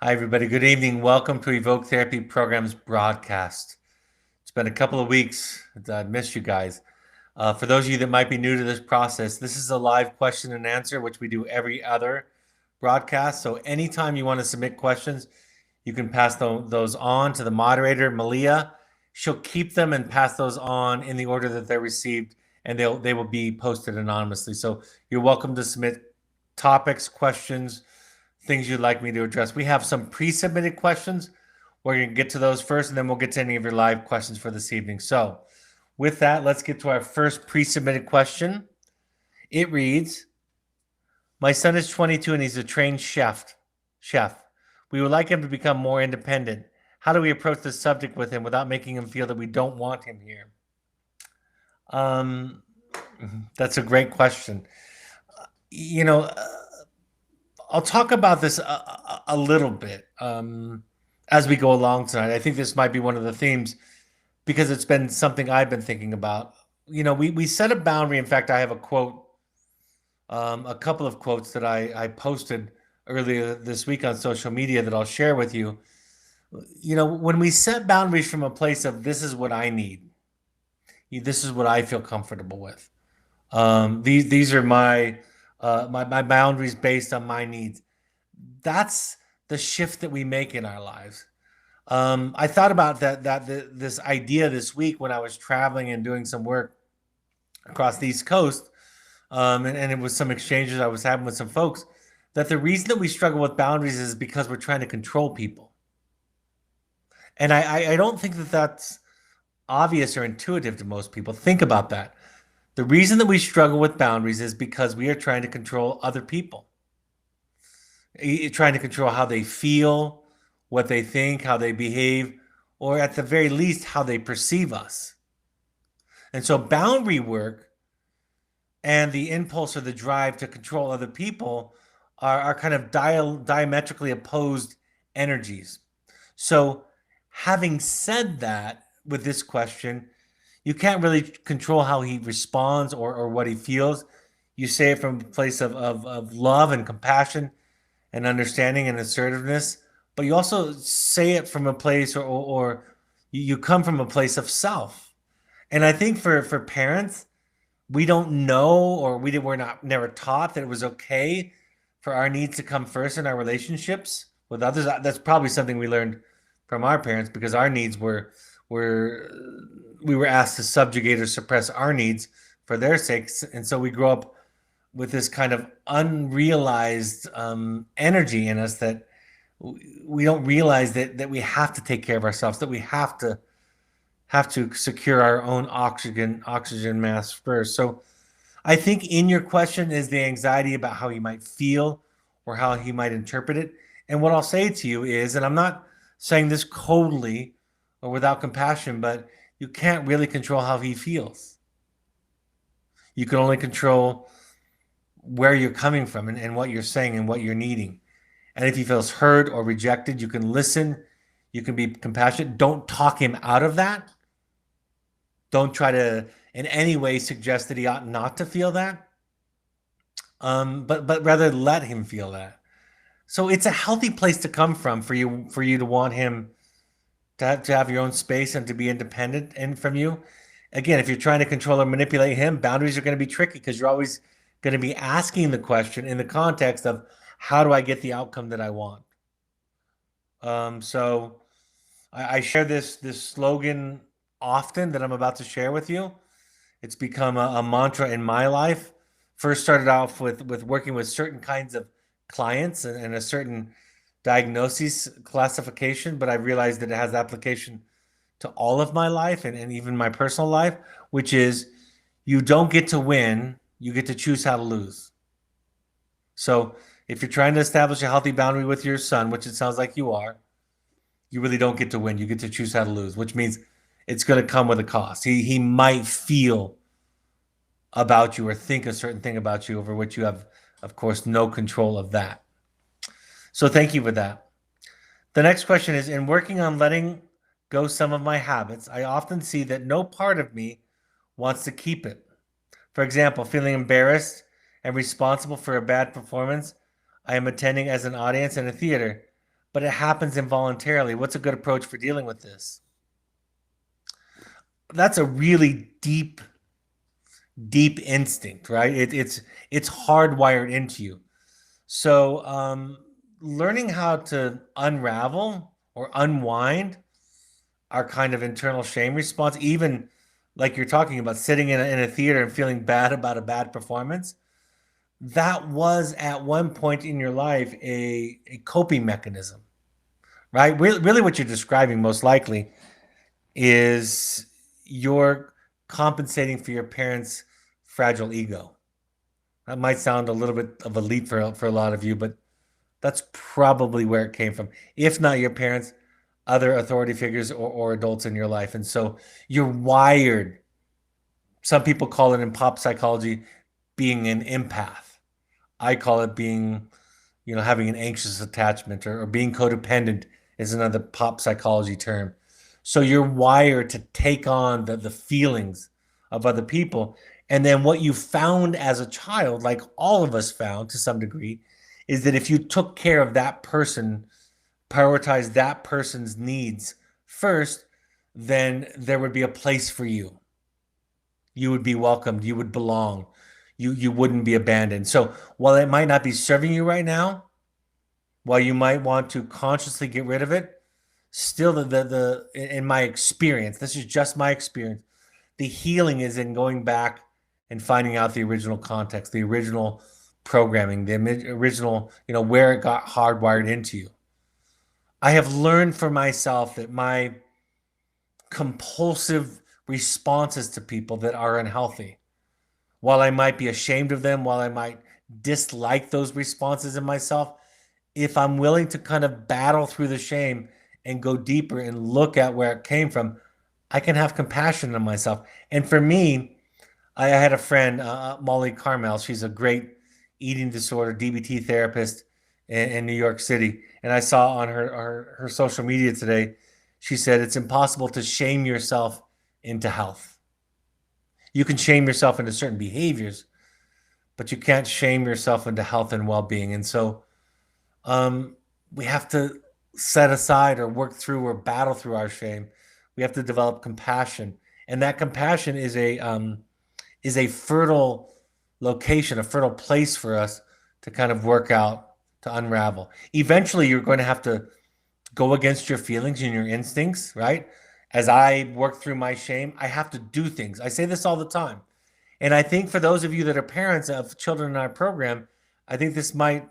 Hi, everybody. Good evening. Welcome to Evoke Therapy Programs broadcast. It's been a couple of weeks. I missed you guys. For those of you that might be new to this process, this is a live question and answer, which we do every other broadcast. So anytime you want to submit questions, you can pass those on to the moderator, Malia. She'll keep them and pass those on in the order that they're received, and they will be posted anonymously. So you're welcome to submit topics, questions, things you'd like me to address. We have some pre-submitted questions. We're going to get to those first, and then we'll get to any of your live questions for this evening. So with that, let's get to our first pre-submitted question. It reads, my son is 22 and he's a trained chef. We would like him to become more independent. How do we approach this subject with him without making him feel that we don't want him here? That's a great question. You know, I'll talk about this a little bit as we go along tonight. I think this might be one of the themes because it's been something I've been thinking about. You know, we set a boundary. In fact, I have a quote, a couple of quotes that I posted earlier this week on social media that I'll share with you. You know, when we set boundaries from a place of this is what I need, this is what I feel comfortable with. These are my boundaries based on my needs. That's the shift that we make in our lives. I thought about this idea this week when I was traveling and doing some work across the East Coast, and it was some exchanges I was having with some folks. That the reason that we struggle with boundaries is because we're trying to control people, and I don't think that that's obvious or intuitive to most people. Think about that. The reason that we struggle with boundaries is because we are trying to control other people. Trying to control how they feel, what they think, how they behave, or at the very least, how they perceive us. And so boundary work and the impulse or the drive to control other people are kind of diametrically opposed energies. So having said that, with this question, you can't really control how he responds or what he feels. You say it from a place of love and compassion and understanding and assertiveness, but you also say it from a place or you come from a place of self. And I think for parents, we don't know, or we're not never taught that it was okay for our needs to come first in our relationships with others. That's probably something we learned from our parents because our needs we were asked to subjugate or suppress our needs for their sakes, and so we grow up with this kind of unrealized energy in us that we don't realize that we have to take care of ourselves, that we have to secure our own oxygen mask first. So I think in your question is the anxiety about how he might feel or how he might interpret it. And what I'll say to you is, and I'm not saying this coldly or without compassion, but you can't really control how he feels. You can only control where you're coming from and what you're saying and what you're needing. And if he feels hurt or rejected, you can listen, you can be compassionate. Don't talk him out of that. Don't try to in any way suggest that he ought not to feel that. But rather let him feel that. So it's a healthy place to come from for you to want him to have your own space and to be independent and from you. Again, if you're trying to control or manipulate him, boundaries are going to be tricky because you're always going to be asking the question in the context of how do I get the outcome that I want? So I share this slogan often that I'm about to share with you. It's become a mantra in my life. First started off with working with certain kinds of clients and a certain diagnosis classification, but I realized that it has application to all of my life and even my personal life, which is you don't get to win, you get to choose how to lose. So if you're trying to establish a healthy boundary with your son, which it sounds like you are, you really don't get to win. You get to choose how to lose, which means it's going to come with a cost. He might feel about you or think a certain thing about you over which you have, of course, no control of that. So thank you for that. The next question is, in working on letting go some of my habits, I often see that no part of me wants to keep it. For example, feeling embarrassed and responsible for a bad performance I am attending as an audience in a theater. but it happens involuntarily. What's a good approach for dealing with this? That's a really deep instinct, right? It's hardwired into you. So learning how to unravel or unwind our kind of internal shame response, even like you're talking about sitting in a theater and feeling bad about a bad performance, that was at one point in your life a coping mechanism, right? Really what you're describing most likely is you're compensating for your parents' fragile ego. That might sound a little bit of a leap for a lot of you, but that's probably where it came from. If not your parents, other authority figures or adults in your life. And so you're wired. Some people call it in pop psychology being an empath. I call it being, having an anxious attachment or being codependent is another pop psychology term. So you're wired to take on the feelings of other people. And then what you found as a child, like all of us found to some degree, is that if you took care of that person, prioritized that person's needs first, then there would be a place for you. You would be welcomed. You would belong. You wouldn't be abandoned. So while it might not be serving you right now, while you might want to consciously get rid of it, still the in my experience, this is just my experience, the healing is in going back and finding out the original context, the original programming, the original, where it got hardwired into you. I have learned for myself that my compulsive responses to people that are unhealthy, while I might be ashamed of them, while I might dislike those responses in myself, if I'm willing to kind of battle through the shame and go deeper and look at where it came from, I can have compassion on myself. And for me, I had a friend, Molly Carmel. She's a great eating disorder DBT therapist in New York City. And I saw on her social media today, she said it's impossible to shame yourself into health. You can shame yourself into certain behaviors, but you can't shame yourself into health and well-being. And so we have to set aside or work through or battle through our shame. We have to develop compassion, and that compassion is a fertile location, a fertile place for us to kind of work out, to unravel. Eventually, you're going to have to go against your feelings and your instincts, right? As I work through my shame, I have to do things. I say this all the time. And I think for those of you that are parents of children in our program, I think this might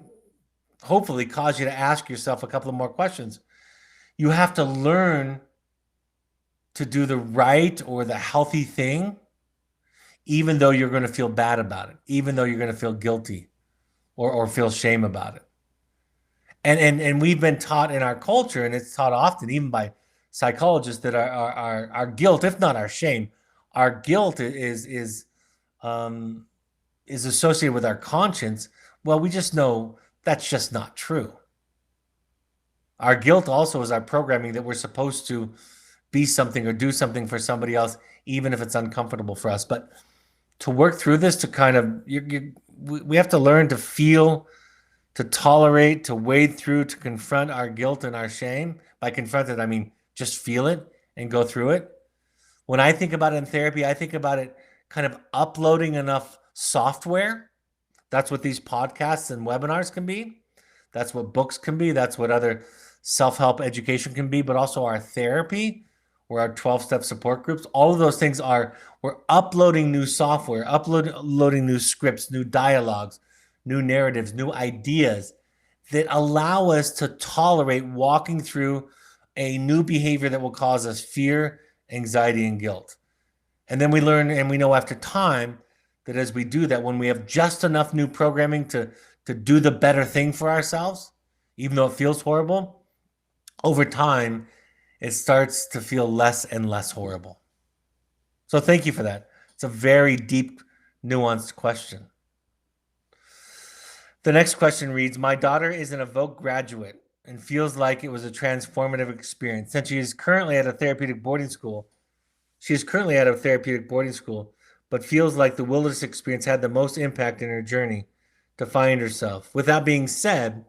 hopefully cause you to ask yourself a couple of more questions. You have to learn to do the right or the healthy thing, even though you're going to feel bad about it, even though you're going to feel guilty or feel shame about it. And we've been taught in our culture, and it's taught often, even by psychologists, that our guilt, if not our shame, our guilt is associated with our conscience. Well, we just know that's just not true. Our guilt also is our programming that we're supposed to be something or do something for somebody else, even if it's uncomfortable for us. But to work through this, to kind of, we have to learn to feel, to tolerate, to wade through, to confront our guilt and our shame. By confront it, I mean just feel it and go through it. When I think about it in therapy, I think about it kind of uploading enough software. That's what these podcasts and webinars can be. That's what books can be. That's what other self-help education can be, but also our therapy or our 12-step support groups. All of those things we're uploading new software, uploading new scripts, new dialogues, new narratives, new ideas that allow us to tolerate walking through a new behavior that will cause us fear, anxiety, and guilt. And then we learn and we know after time that as we do that, when we have just enough new programming to do the better thing for ourselves, even though it feels horrible, over time, it starts to feel less and less horrible. So thank you for that. It's a very deep, nuanced question. The next question reads, my daughter is an Evoke graduate and feels like it was a transformative experience. Since she is currently at a therapeutic boarding school, but feels like the wilderness experience had the most impact in her journey to find herself. With that being said,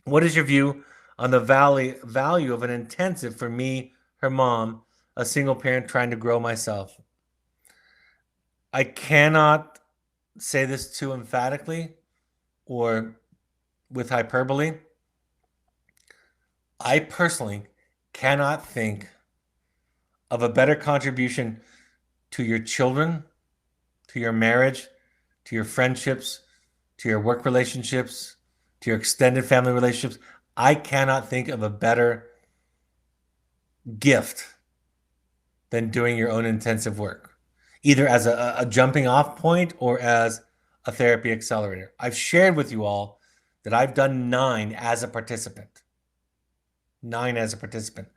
what is your view on the value of an intensive for me, her mom, a single parent trying to grow myself. I cannot say this too emphatically or with hyperbole. I personally cannot think of a better contribution to your children, to your marriage, to your friendships, to your work relationships, to your extended family relationships. I cannot think of a better gift than doing your own intensive work, either as a jumping off point or as a therapy accelerator. I've shared with you all that I've done 9 as a participant. 9 as a participant.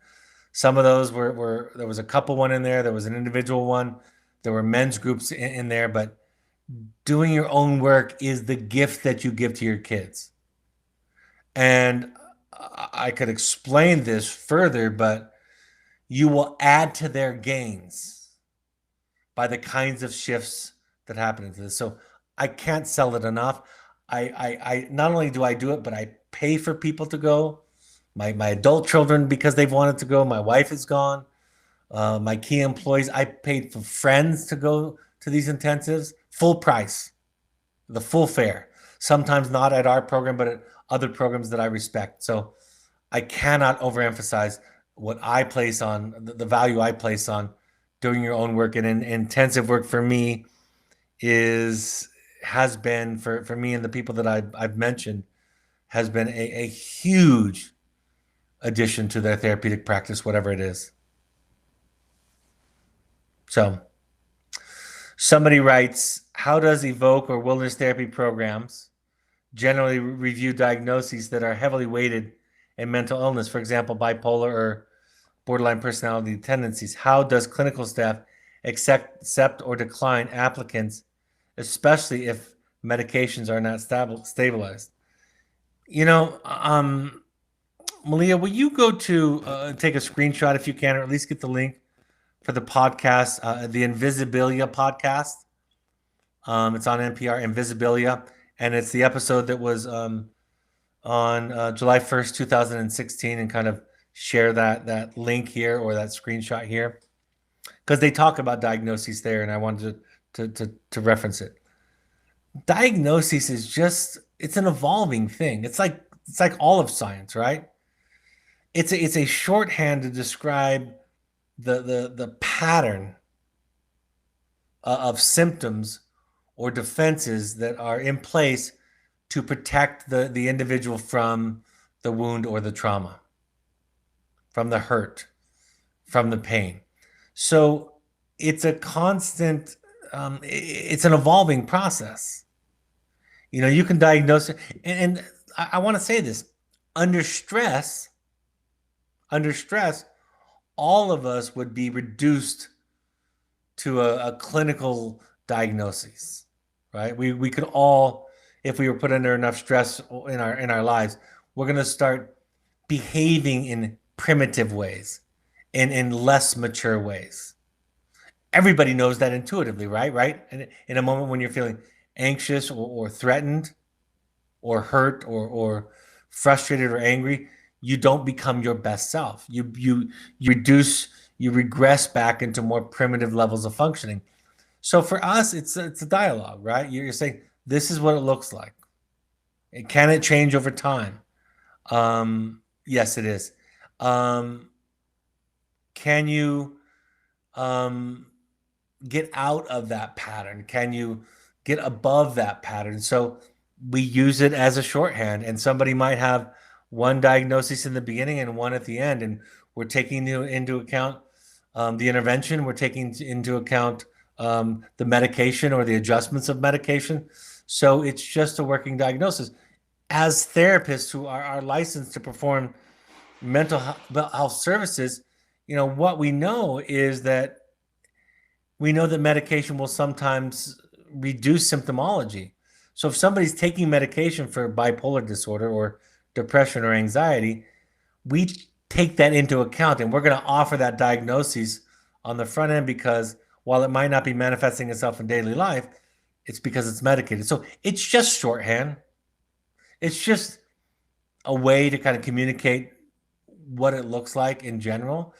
Some of those were there was a couple one in there was an individual one, there were men's groups in there, but doing your own work is the gift that you give to your kids. And I could explain this further, but you will add to their gains by the kinds of shifts that happen into this. So I can't sell it enough. I not only do I do it, but I pay for people to go. My adult children, because they've wanted to go. My wife is gone. My key employees, I paid for friends to go to these intensives, full price, the full fare. Sometimes not at our program, but at other programs that I respect. So I cannot overemphasize what I place on, the value I place on doing your own work. And intensive work for me has been for me and the people that I've mentioned, has been a huge addition to their therapeutic practice, whatever it is. So somebody writes, how does Evoke or wilderness therapy programs generally review diagnoses that are heavily weighted in mental illness, for example, bipolar or borderline personality tendencies? How does clinical staff accept or decline applicants, especially if medications are not stabilized? Malia, will you go to take a screenshot if you can, or at least get the link for the podcast, the Invisibilia podcast? It's on NPR, Invisibilia, and it's the episode that was on July 1st, 2016, and kind of share that link here or that screenshot here, because they talk about diagnoses there, and I wanted to reference it. Diagnosis is just, it's an evolving thing. It's like all of science, right? It's a shorthand to describe the pattern of symptoms or defenses that are in place to protect the individual from the wound or the trauma, from the hurt, from the pain. So it's a constant, it's an evolving process. You can diagnose it, and I want to say this, under stress, all of us would be reduced to a clinical diagnosis, right? We could all, if we were put under enough stress in our lives, we're going to start behaving in primitive ways and in less mature ways. Everybody knows that intuitively, right? And in a moment when you're feeling anxious or threatened or hurt or frustrated or angry, you don't become your best self. You regress back into more primitive levels of functioning. So for us, it's a dialogue, right? You're saying, this is what it looks like. Can it change over time? Yes, it is. Can you get out of that pattern? Can you get above that pattern? So we use it as a shorthand, and somebody might have one diagnosis in the beginning and one at the end, and we're taking into account the intervention. We're taking into account the medication or the adjustments of medication. So it's just a working diagnosis. As therapists who are licensed to perform mental health services, what we know is that medication will sometimes reduce symptomology. So if somebody's taking medication for bipolar disorder or depression or anxiety, we take that into account, and we're going to offer that diagnosis on the front end, because while it might not be manifesting itself in daily life, it's because it's medicated. So it's just shorthand. It's just a way to kind of communicate what it looks like in general,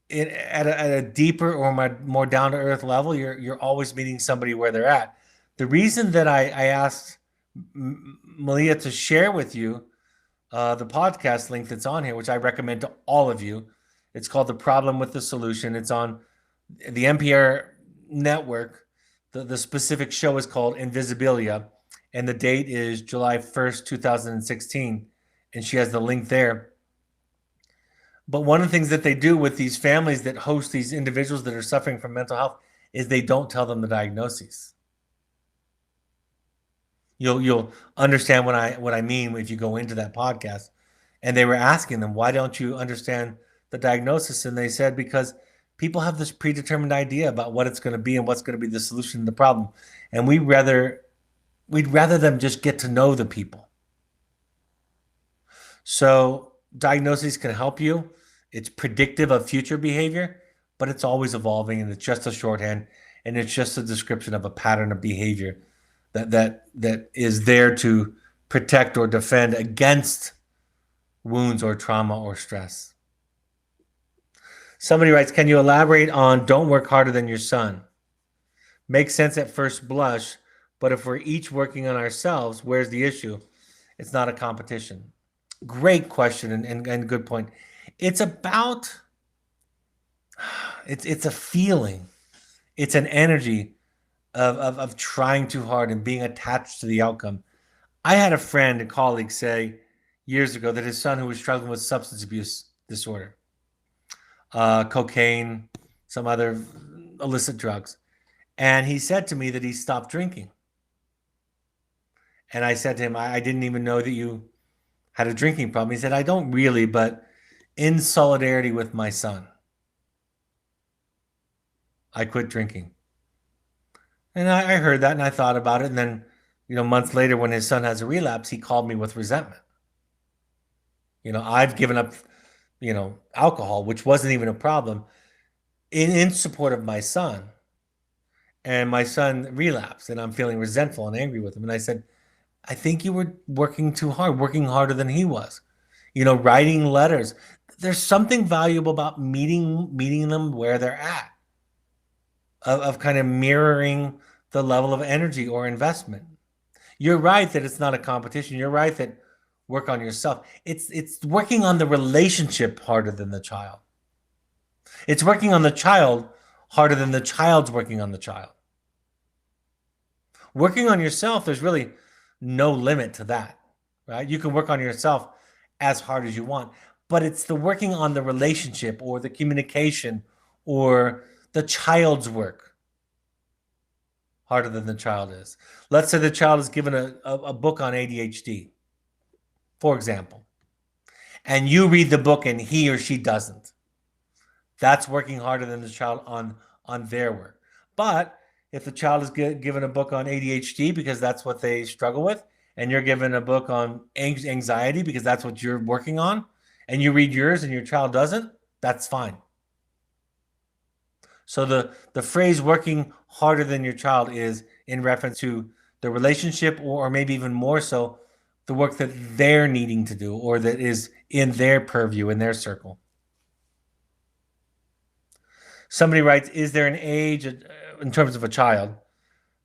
at a deeper or more down to earth level, you're always meeting somebody where they're at. The reason that I asked Malia to share with you the podcast link that's on here, which I recommend to all of you. It's called The Problem with the Solution. It's on the NPR network. The specific show is called Invisibilia, and the date is July 1st, 2016. And she has the link there. But one of the things that they do with these families that host these individuals that are suffering from mental health is they don't tell them the diagnoses. You'll understand what I mean if you go into that podcast. And they were asking them, why don't you understand the diagnosis? And they said, because people have this predetermined idea about what it's going to be and what's going to be the solution to the problem. And we'd rather them just get to know the people. So diagnoses can help you. It's predictive of future behavior, but it's always evolving, and it's just a shorthand, and it's just a description of a pattern of behavior that is there to protect or defend against wounds or trauma or stress. Somebody writes, can you elaborate on don't work harder than your son? Makes sense at first blush, but if we're each working on ourselves, where's the issue? It's not a competition. Great question and good point. It's about, it's a feeling. It's an energy of trying too hard and being attached to the outcome. I had a friend, a colleague, say years ago that his son, who was struggling with substance abuse disorder, cocaine, some other illicit drugs, and he said to me that he stopped drinking. And I said to him, I didn't even know that you had a drinking problem. He said, I don't really, but in solidarity with my son, I quit drinking. And I heard that and I thought about it. And then, months later, when his son has a relapse, he called me with resentment. I've given up, alcohol, which wasn't even a problem, in support of my son. And my son relapsed, and I'm feeling resentful and angry with him. And I said, I think you were working too hard, working harder than he was. Writing letters. There's something valuable about meeting them where they're at, of kind of mirroring the level of energy or investment. You're right that it's not a competition. You're right that work on yourself. It's working on the relationship harder than the child. It's working on the child harder than the child's working on the child. Working on yourself, there's really no limit to that, right? You can work on yourself as hard as you want, but it's the working on the relationship or the communication or the child's work harder than the child is. Let's say the child is given a book on ADHD, for example, and you read the book and he or she doesn't. That's working harder than the child on their work. But if the child is given a book on ADHD because that's what they struggle with, and you're given a book on anxiety because that's what you're working on, and you read yours and your child doesn't, that's fine. So the phrase working harder than your child is in reference to the relationship, or maybe even more so, the work that they're needing to do or that is in their purview, in their circle. Somebody writes, is there an age in terms of a child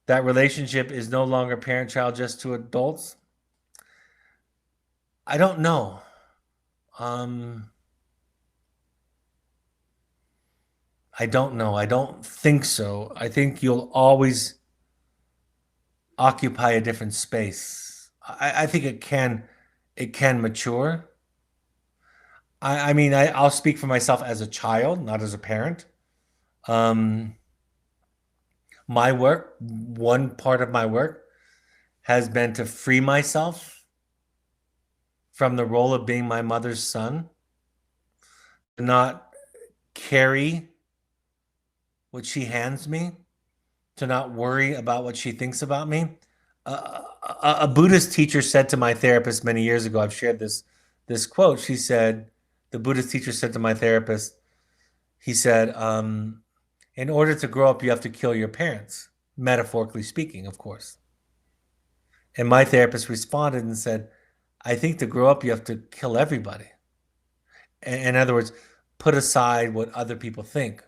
that relationship is no longer parent-child just to adults? I don't know. I don't know. I don't think so. I think you'll always occupy a different space. I think it can mature. I mean, I'll speak for myself as a child, not as a parent. My work, one part of my work, has been to free myself from the role of being my mother's son, to not carry what she hands me, to not worry about what she thinks about me. A Buddhist teacher said to my therapist many years ago, I've shared this quote. She said, the Buddhist teacher said to my therapist, he said, in order to grow up, you have to kill your parents, metaphorically speaking, of course. And my therapist responded and said, I think to grow up, you have to kill everybody. In other words, put aside what other people think.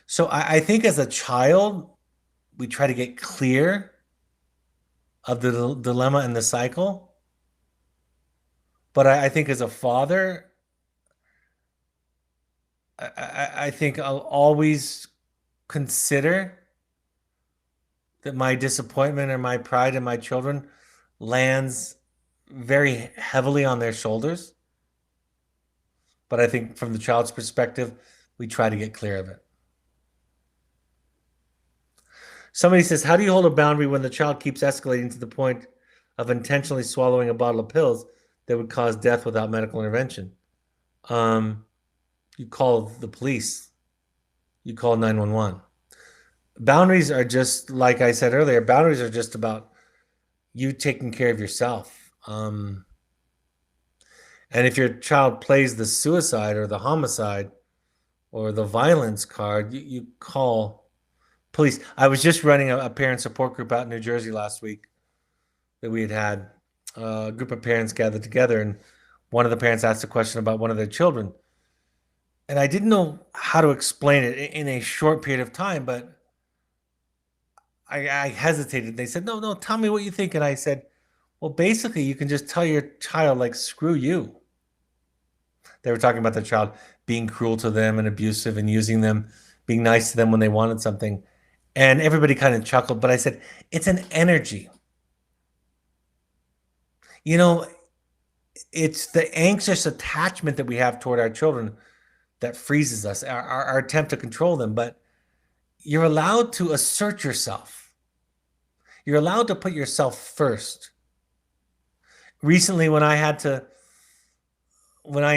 So I think as a child, we try to get clear of the dilemma and the cycle. But I think as a father, I think I'll always consider that my disappointment or my pride in my children lands very heavily on their shoulders. But I think from the child's perspective, we try to get clear of it. Somebody says, how do you hold a boundary when the child keeps escalating to the point of intentionally swallowing a bottle of pills that would cause death without medical intervention? You call the police, you call 911. Boundaries are just, like I said earlier, boundaries are just about you taking care of yourself. And if your child plays the suicide or the homicide or the violence card, you call police. I was just running a parent support group out in New Jersey last week that we had a group of parents gathered together, and one of the parents asked a question about one of their children. And I didn't know how to explain it in a short period of time, but I hesitated. They said, no, tell me what you think. And I said, well, basically, you can just tell your child, like, screw you. They were talking about the child being cruel to them and abusive and using them, being nice to them when they wanted something. And everybody kind of chuckled, but I said, it's an energy. You know, it's the anxious attachment that we have toward our children that freezes us, our attempt to control them. But you're allowed to assert yourself. You're allowed to put yourself first. Recently, when I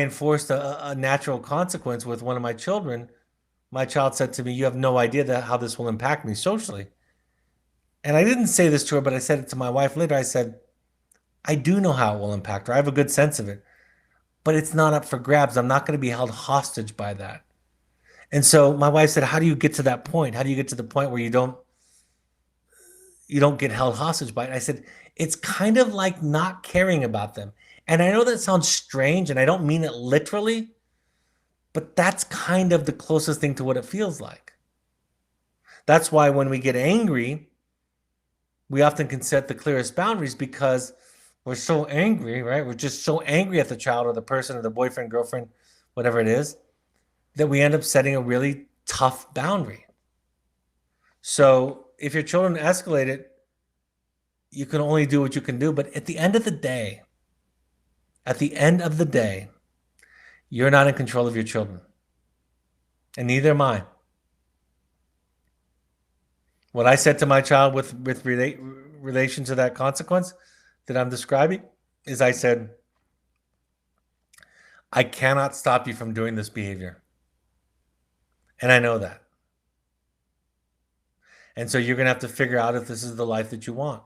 enforced a natural consequence with one of my children, my child said to me, you have no idea how this will impact me socially. And I didn't say this to her, but I said it to my wife later. I said, I do know how it will impact her. I have a good sense of it, but it's not up for grabs. I'm not going to be held hostage by that. And so my wife said, how do you get to that point? How do you get to the point where you don't get held hostage by it? And I said, it's kind of like not caring about them. And I know that sounds strange, and I don't mean it literally, but that's kind of the closest thing to what it feels like. That's why when we get angry, we often can set the clearest boundaries because we're so angry, right? We're just so angry at the child or the person or the boyfriend, girlfriend, whatever it is, that we end up setting a really tough boundary. So if your children escalate it, you can only do what you can do. But at the end of the day, you're not in control of your children. And neither am I. What I said to my child with relation to that consequence that I'm describing is I said, I cannot stop you from doing this behavior. And I know that. And so you're going to have to figure out if this is the life that you want.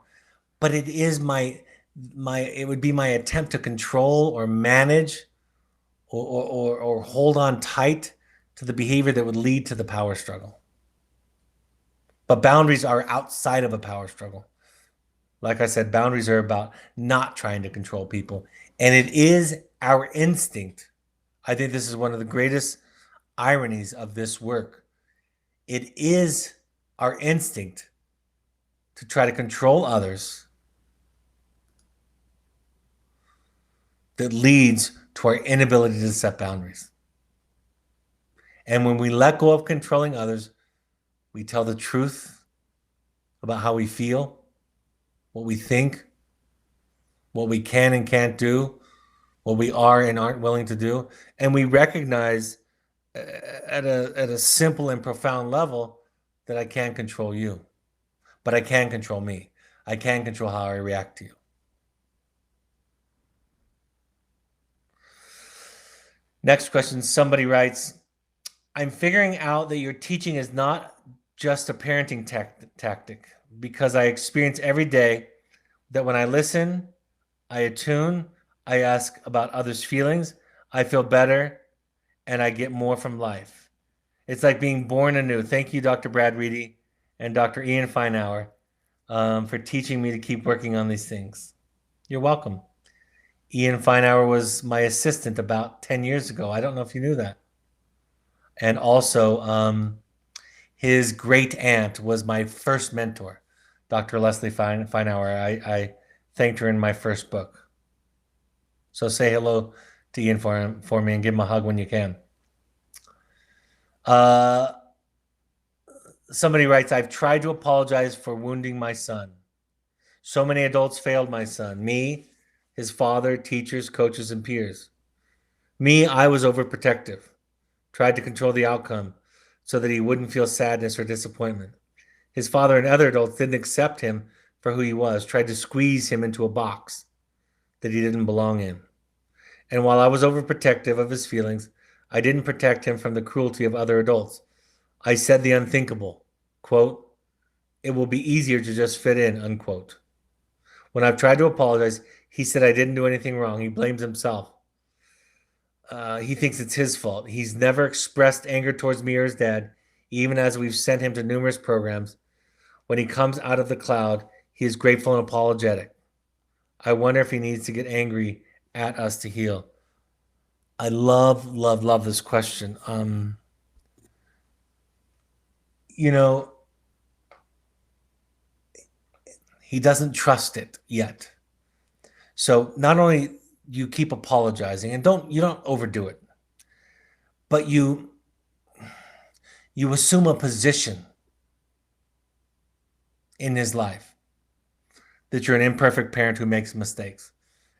But it is it would be my attempt to control or manage or hold on tight to the behavior that would lead to the power struggle. But boundaries are outside of a power struggle. Like I said, boundaries are about not trying to control people. And it is our instinct. I think this is one of the greatest ironies of this work. It is our instinct to try to control others that leads to our inability to set boundaries. And when we let go of controlling others, we tell the truth about how we feel, what we think, what we can and can't do, what we are and aren't willing to do. And we recognize at a simple and profound level that I can't control you, but I can control me. I can control how I react to you. Next question, somebody writes, I'm figuring out that your teaching is not just a parenting tactic because I experience every day that when I listen, I attune, I ask about others' feelings, I feel better, and I get more from life. It's like being born anew. Thank you, Dr. Brad Reedy and Dr. Ian Feinauer, for teaching me to keep working on these things. You're welcome. Ian Feinauer was my assistant about 10 years ago. I don't know if you knew that. And also, his great aunt was my first mentor, Dr. Leslie Feinauer. I thanked her in my first book. So say hello to Ian for me and give him a hug when you can. Uh, Somebody writes, I've tried to apologize for wounding my son. So many adults failed my son. Me, his father, teachers, coaches, and peers. Me, I was overprotective. Tried to control the outcome so that he wouldn't feel sadness or disappointment. His father and other adults didn't accept him for who he was, tried to squeeze him into a box that he didn't belong in. And while I was overprotective of his feelings, I didn't protect him from the cruelty of other adults. I said the unthinkable, quote, it will be easier to just fit in, unquote. When I've tried to apologize, he said I didn't do anything wrong. He blames himself. He thinks it's his fault. He's never expressed anger towards me or his dad, even as we've sent him to numerous programs. When he comes out of the cloud, he is grateful and apologetic. I wonder if he needs to get angry at us to heal. I love, love, love this question. You know, he doesn't trust it yet. So not only you keep apologizing and you don't overdo it, but you assume a position in his life that you're an imperfect parent who makes mistakes,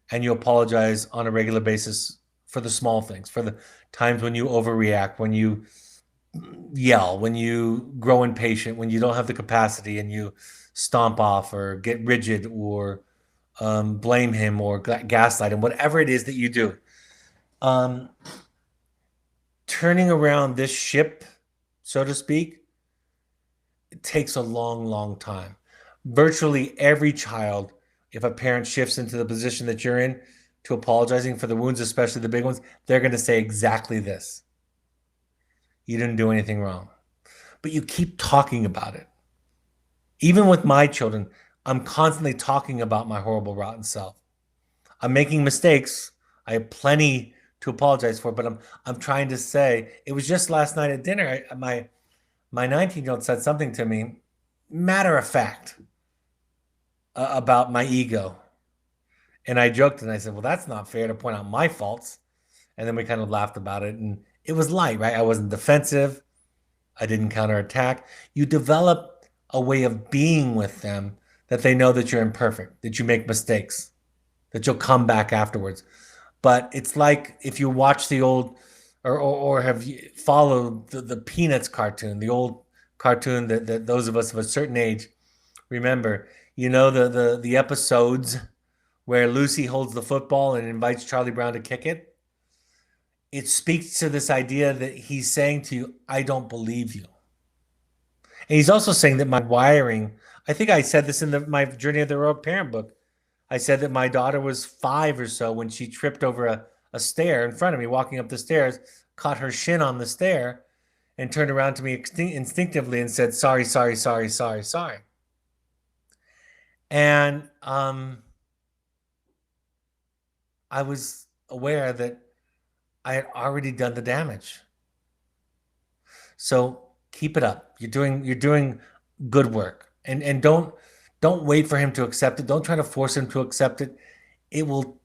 and you apologize on a regular basis for the small things, for the times when you overreact, when you yell, when you grow impatient, when you don't have the capacity and you stomp off or get rigid or blame him or gaslight him, whatever it is that you do. Turning around this ship, so to speak, it takes a long, long time. Virtually every child, if a parent shifts into the position that you're in to apologizing for the wounds, especially the big ones, they're going to say exactly this. You didn't do anything wrong. But you keep talking about it. Even with my children, I'm constantly talking about my horrible, rotten self. I'm making mistakes. I have plenty to apologize for, but I'm trying to say, it was just last night at dinner, my 19-year-old said something to me, matter of fact, about my ego. And I joked and I said, well, that's not fair to point out my faults. And then we kind of laughed about it. And it was light, right? I wasn't defensive. I didn't counterattack. You develop a way of being with them that they know that you're imperfect, that you make mistakes, that you'll come back afterwards. But it's like if you watch the old or have followed the Peanuts cartoon, the old cartoon that those of us of a certain age remember, you know, the episodes where Lucy holds the football and invites Charlie Brown to kick it. It speaks to this idea that he's saying to you, I don't believe you. And he's also saying that my wiring, I think I said this in my Journey of the Heroic Parent book. I said that my daughter was 5 or so when she tripped over a stair in front of me, walking up the stairs, caught her shin on the stair, and turned around to me instinctively and said, sorry, sorry, sorry, sorry, sorry. And I was aware that I had already done the damage. So keep it up. You're doing good work. And don't wait for him to accept it. Don't try to force him to accept it. He'll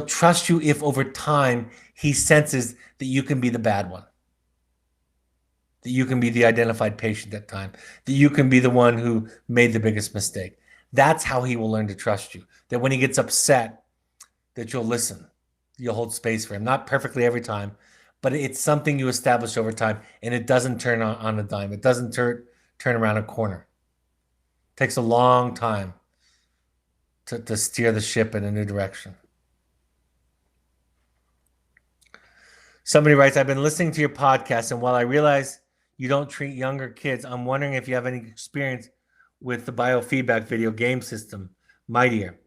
trust you if over time he senses that you can be the bad one. That you can be the identified patient at time. That you can be the one who made the biggest mistake. That's how he will learn to trust you. That when he gets upset, that you'll listen. You'll hold space for him. Not perfectly every time, but it's something you establish over time, and it doesn't turn on a dime. It doesn't turn around a corner. It takes a long time to steer the ship in a new direction. Somebody writes, I've been listening to your podcast, and while I realize you don't treat younger kids, I'm wondering if you have any experience with the biofeedback video game system, Mightier.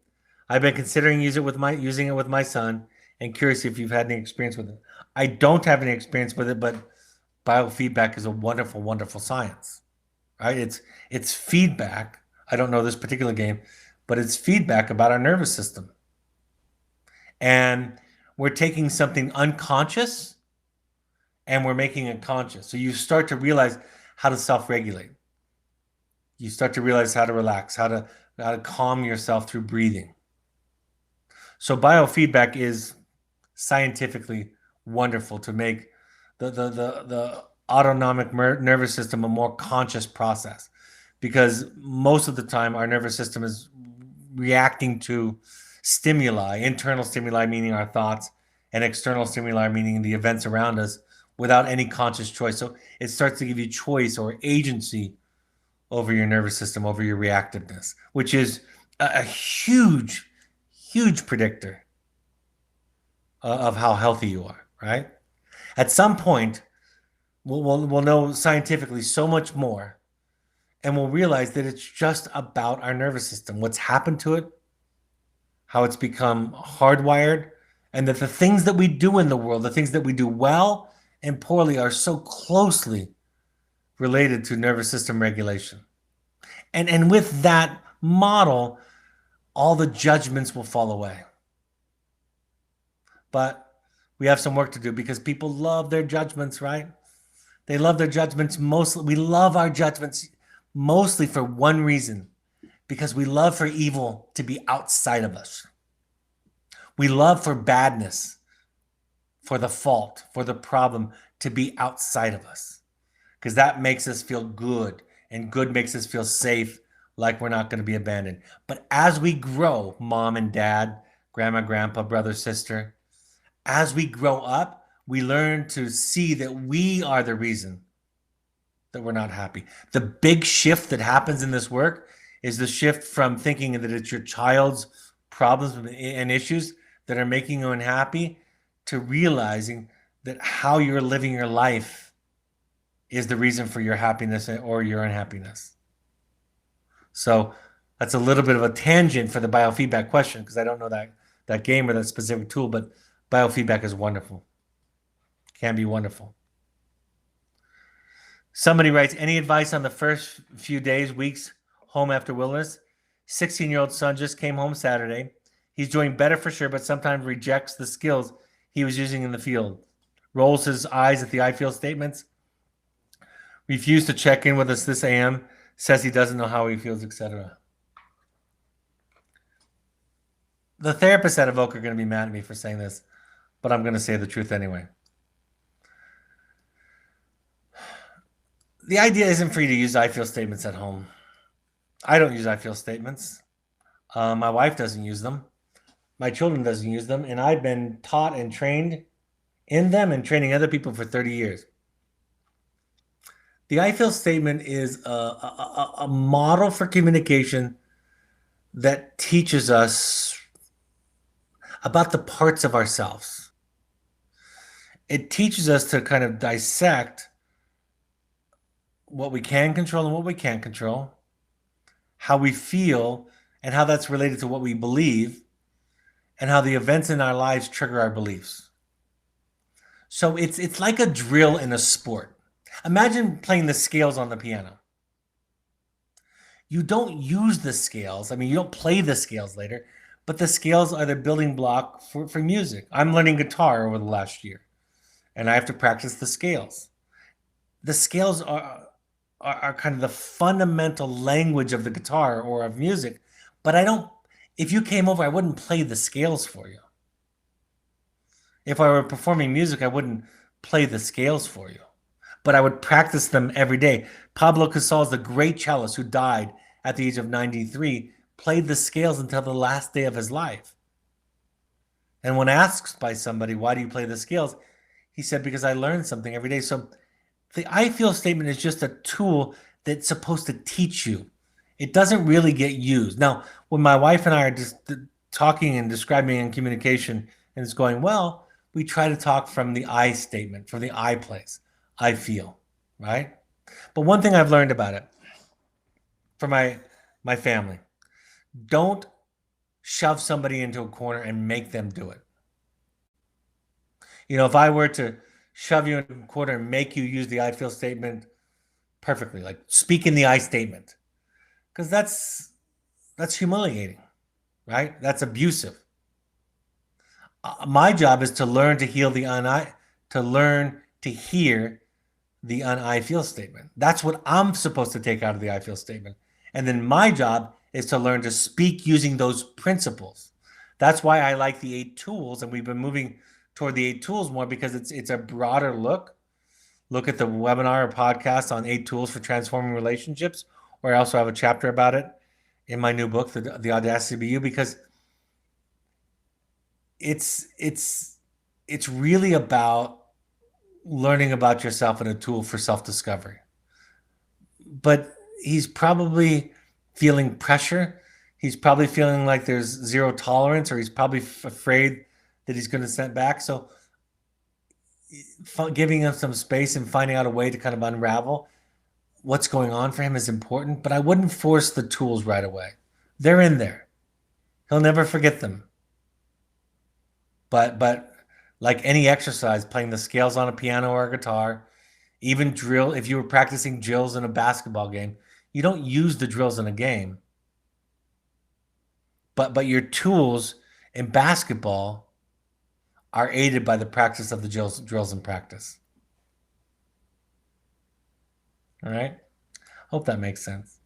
I've been considering using it with my son, and curious if you've had any experience with it. I don't have any experience with it, but biofeedback is a wonderful, wonderful science, right? It's feedback. I don't know this particular game, but it's feedback about our nervous system. And we're taking something unconscious and we're making it conscious. So you start to realize how to self-regulate. You start to realize how to relax, how to calm yourself through breathing. So biofeedback is scientifically wonderful to make the autonomic nervous system a more conscious process, because most of the time our nervous system is reacting to stimuli, internal stimuli meaning our thoughts, and external stimuli meaning the events around us, without any conscious choice. So it starts to give you choice or agency over your nervous system, over your reactiveness, which is a huge, huge predictor of how healthy you are, right? At some point, we'll know scientifically so much more, and we'll realize that it's just about our nervous system, what's happened to it, how it's become hardwired, and that the things that we do in the world, the things that we do well and poorly, are so closely related to nervous system regulation. And with that model, all the judgments will fall away. But we have some work to do, because people love their judgments, right? They love their judgments mostly. We love our judgments mostly for one reason, because we love for evil to be outside of us. We love for badness, for the fault, for the problem to be outside of us, because that makes us feel good, and good makes us feel safe, like we're not going to be abandoned. But as we grow, mom and dad, grandma, grandpa, brother, sister, as we grow up, we learn to see that we are the reason that we're not happy. The big shift that happens in this work is the shift from thinking that it's your child's problems and issues that are making you unhappy, to realizing that how you're living your life is the reason for your happiness or your unhappiness. So that's a little bit of a tangent for the biofeedback question, because I don't know that game or that specific tool, but biofeedback is wonderful. Can be wonderful. Somebody writes, any advice on the first few days, weeks home after wilderness? 16-year-old son just came home Saturday. He's doing better for sure, but sometimes rejects the skills he was using in the field. Rolls his eyes at the I feel statements. Refused to check in with us this AM. Says he doesn't know how he feels, etc. The therapists at Evoke are going to be mad at me for saying this, but I'm going to say the truth anyway. The idea isn't for you to use I feel statements at home. I don't use I feel statements. My wife doesn't use them. My children doesn't use them. And I've been taught and trained in them and training other people for 30 years. The I feel statement is a model for communication that teaches us about the parts of ourselves. It teaches us to kind of dissect what we can control and what we can't control, how we feel, and how that's related to what we believe, and how the events in our lives trigger our beliefs. So it's like a drill in a sport. Imagine playing the scales on the piano. You don't use the scales. I mean, you don't play the scales later, but the scales are the building block for music. I'm learning guitar over the last year, and I have to practice the scales. The scales are kind of the fundamental language of the guitar or of music, but if you came over, I wouldn't play the scales for you. If I were performing music, I wouldn't play the scales for you, but I would practice them every day. Pablo Casals, the great cellist who died at the age of 93, played the scales until the last day of his life. And when asked by somebody, why do you play the scales? He said, because I learned something every day. So the I feel statement is just a tool that's supposed to teach you. It doesn't really get used. Now, when my wife and I are just talking and describing in communication and it's going well, we try to talk from the I statement, from the I place. I feel, right? But one thing I've learned about it for my family, don't shove somebody into a corner and make them do it. You know, if I were to shove you into a corner and make you use the I feel statement perfectly, like speak in the I statement, because that's humiliating, right? That's abusive. My job is to learn to heal the to learn to hear the I feel statement. That's what I'm supposed to take out of the I feel statement. And then my job is to learn to speak using those principles. That's why I like the 8 tools, and we've been moving toward the 8 tools more because it's a broader look. Look at the webinar or podcast on 8 tools for transforming relationships, or I also have a chapter about it in my new book, The Audacity to Be You, because it's it's it's really about learning about yourself and a tool for self-discovery. But he's probably feeling pressure. He's probably feeling like there's zero tolerance, or he's probably afraid that he's going to send back. So giving him some space and finding out a way to kind of unravel what's going on for him is important, but I wouldn't force the tools right away. They're in there. He'll never forget them. But like any exercise, playing the scales on a piano or a guitar, even drill, if you were practicing drills in a basketball game, you don't use the drills in a game. But your tools in basketball are aided by the practice of the drills in practice. All right? Hope that makes sense.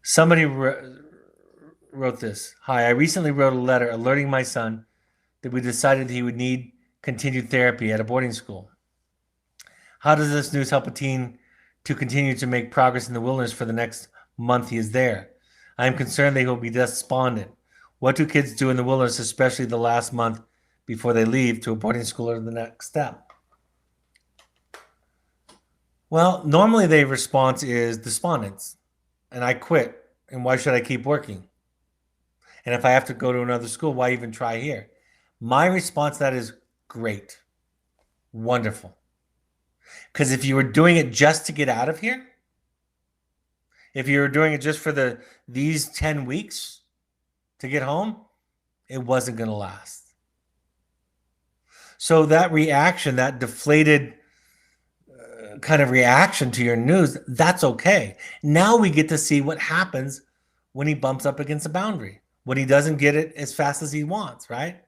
Somebody wrote this. Hi, I recently wrote a letter alerting my son that we decided he would need continued therapy at a boarding school. How does this news help a teen to continue to make progress in the wilderness for the next month he is there? I am concerned that he will be despondent. What do kids do in the wilderness, especially the last month before they leave to a boarding school or the next step? Well, normally their response is despondence, and I quit, and why should I keep working? And if I have to go to another school, why even try here? My response to that is great, wonderful. Because if you were doing it just to get out of here, if you were doing it just for these 10 weeks to get home, it wasn't going to last. So that reaction, that deflated kind of reaction to your news, that's okay. Now we get to see what happens when he bumps up against a boundary, when he doesn't get it as fast as he wants, right?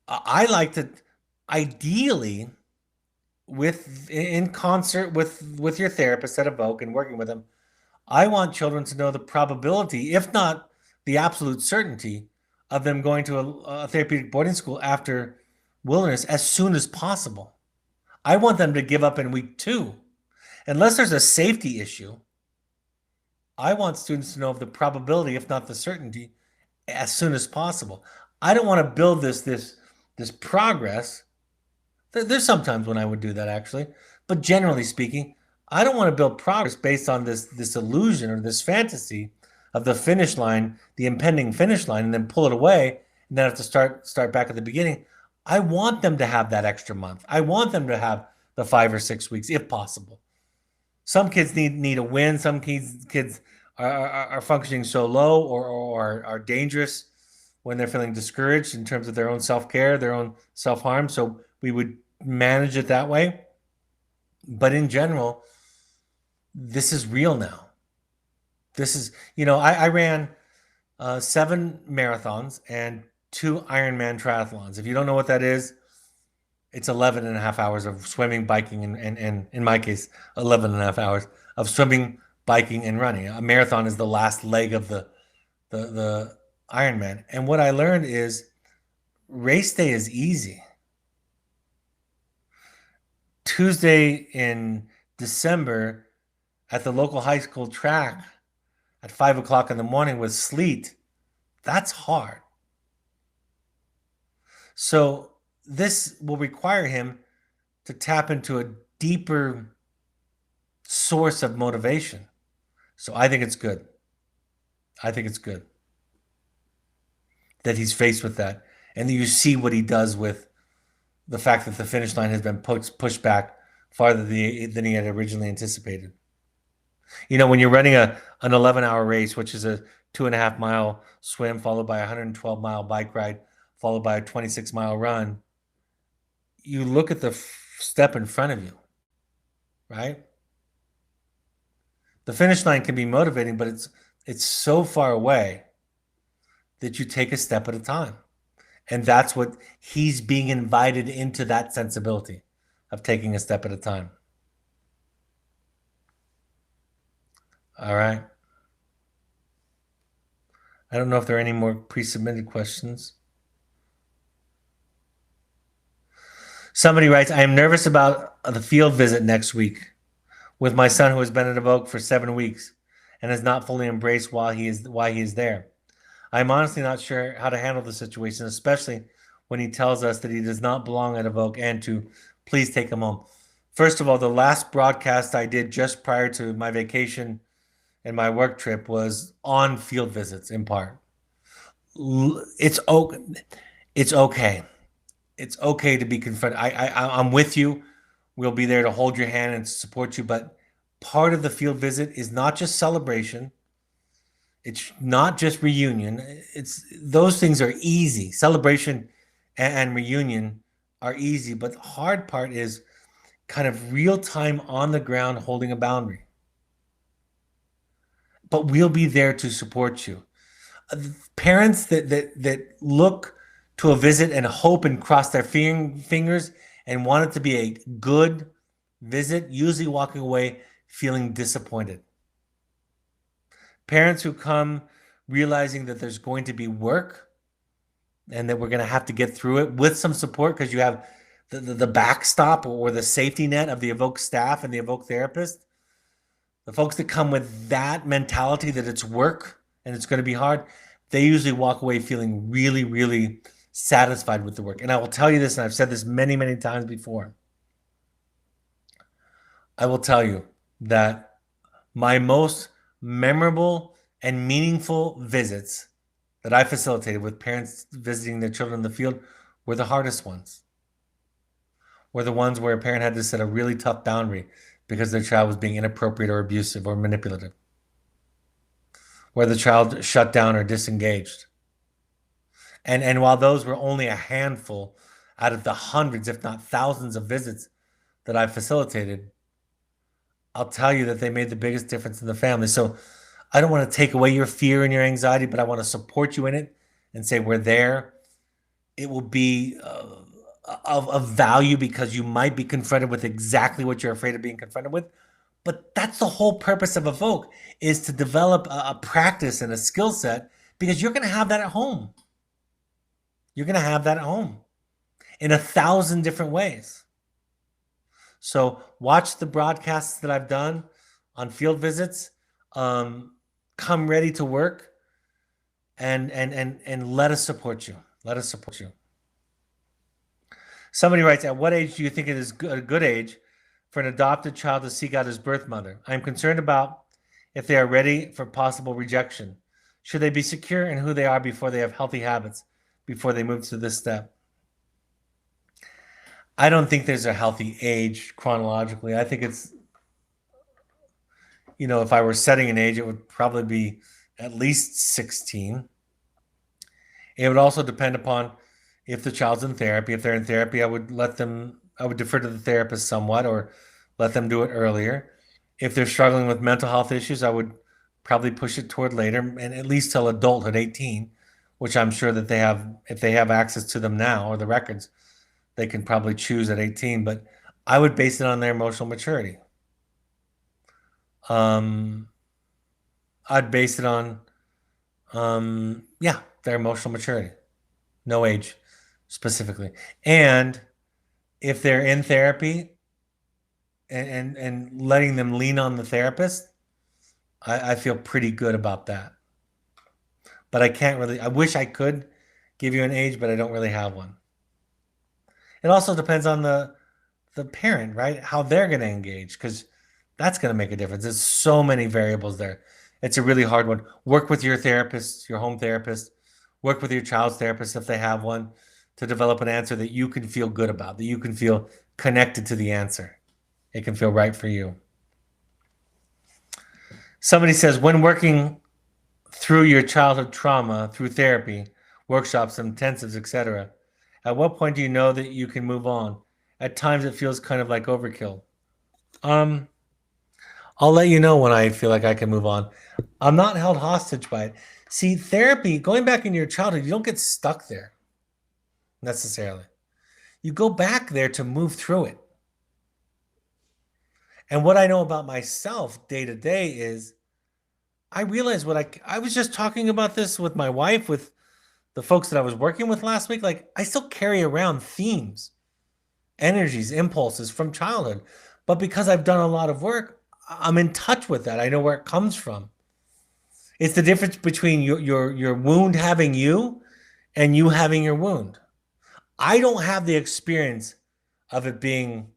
I like to, ideally, in concert with your therapist at Evoke and working with them, I want children to know the probability, if not the absolute certainty, of them going to a therapeutic boarding school after wilderness as soon as possible. I want them to give up in week 2. Unless there's a safety issue, I want students to know of the probability, if not the certainty, as soon as possible. I don't want to build this progress. There's sometimes when I would do that, actually, but generally speaking, I don't want to build progress based on this illusion or this fantasy of the finish line, the impending finish line, and then pull it away and then have to start back at the beginning. I want them to have that extra month. I want them to have the 5 or 6 weeks if possible. Some kids need a win. Some kids are functioning so low or are dangerous when they're feeling discouraged in terms of their own self-care, their own self-harm. So we would manage it that way. But in general, this is real now. This is, I ran 7 marathons and 2 Ironman triathlons. If you don't know what that is, it's 11 and a half hours of swimming, biking, and in my case, 11 and a half hours of swimming, biking, and running. A marathon is the last leg of the Ironman. And what I learned is race day is easy. Tuesday in December at the local high school track at 5 o'clock in the morning with sleet, that's hard. So this will require him to tap into a deeper source of motivation. So I think it's good. I think it's good that he's faced with that, and that you see what he does with the fact that the finish line has been pushed back farther than he had originally anticipated. When you're running an 11-hour race, which is a 2.5-mile swim followed by a 112-mile bike ride followed by a 26-mile run, you look at the step in front of you, right? The finish line can be motivating, but it's so far away that you take a step at a time. And that's what he's being invited into, that sensibility of taking a step at a time. All right. I don't know if there are any more pre-submitted questions. Somebody writes, I am nervous about the field visit next week with my son who has been at Evoke for 7 weeks and has not fully embraced why he is there. I'm honestly not sure how to handle the situation, especially when he tells us that he does not belong at Evoke and to please take him home. First of all, the last broadcast I did just prior to my vacation and my work trip was on field visits in part. It's okay. It's okay. It's okay to be confronted. I'm with you. We'll be there to hold your hand and support you. But part of the field visit is not just celebration. It's not just reunion. It's those things are easy. Celebration and reunion are easy, but the hard part is kind of real time on the ground holding a boundary. But we'll be there to support you. Parents that look to a visit and hope and cross their fingers and want it to be a good visit, usually walking away feeling disappointed. Parents who come realizing that there's going to be work and that we're going to have to get through it with some support because you have the backstop or the safety net of the Evoke staff and the Evoke therapist. The folks that come with that mentality that it's work and it's going to be hard, they usually walk away feeling really, really satisfied with the work. And I will tell you this, and I've said this many, many times before. I will tell you that my most memorable and meaningful visits that I facilitated with parents visiting their children in the field were the hardest ones. Were the ones where a parent had to set a really tough boundary because their child was being inappropriate or abusive or manipulative. Where the child shut down or disengaged. And while those were only a handful out of the hundreds, if not thousands of visits that I facilitated, I'll tell you that they made the biggest difference in the family. So I don't want to take away your fear and your anxiety, but I want to support you in it and say we're there. It will be of value because you might be confronted with exactly what you're afraid of being confronted with. But that's the whole purpose of Evoke, is to develop a practice and a skill set, because you're going to have that at home. You're going to have that at home in 1,000 different ways. So watch the broadcasts that I've done on field visits. Come ready to work and let us support you. Let us support you. Somebody writes, at what age do you think it is a good age for an adopted child to seek out his birth mother? I'm concerned about if they are ready for possible rejection. Should they be secure in who they are before they have healthy habits, before they move to this step? I don't think there's a healthy age chronologically. I think it's, if I were setting an age, it would probably be at least 16. It would also depend upon if the child's in therapy. If they're in therapy, I would defer to the therapist somewhat or let them do it earlier. If they're struggling with mental health issues, I would probably push it toward later, and at least till adulthood, 18, which I'm sure that they have, if they have access to them now or the records, they can probably choose at 18, but I would base it on their emotional maturity. I'd base it on, their emotional maturity, no age specifically. And if they're in therapy and letting them lean on the therapist, I feel pretty good about that. But I wish I could give you an age, but I don't really have one. It also depends on the parent, right? How they're going to engage, because that's going to make a difference. There's so many variables there. It's a really hard one. Work with your therapist, your home therapist. Work with your child's therapist if they have one, to develop an answer that you can feel good about, that you can feel connected to the answer. It can feel right for you. Somebody says, when working through your childhood trauma, through therapy, workshops, intensives, etc., at what point do you know that you can move on? At times it feels kind of like overkill. I'll let you know when I feel like I can move on. I'm not held hostage by it. See, therapy, going back into your childhood, you don't get stuck there. necessarily. You go back there to move through it. And what I know about myself day to day is I realize what I was just talking about this with my wife, with the folks that I was working with last week. Like, I still carry around themes, energies, impulses from childhood. But because I've done a lot of work, I'm in touch with that. I know where it comes from. It's the difference between your wound having you and you having your wound. I don't have the experience of it being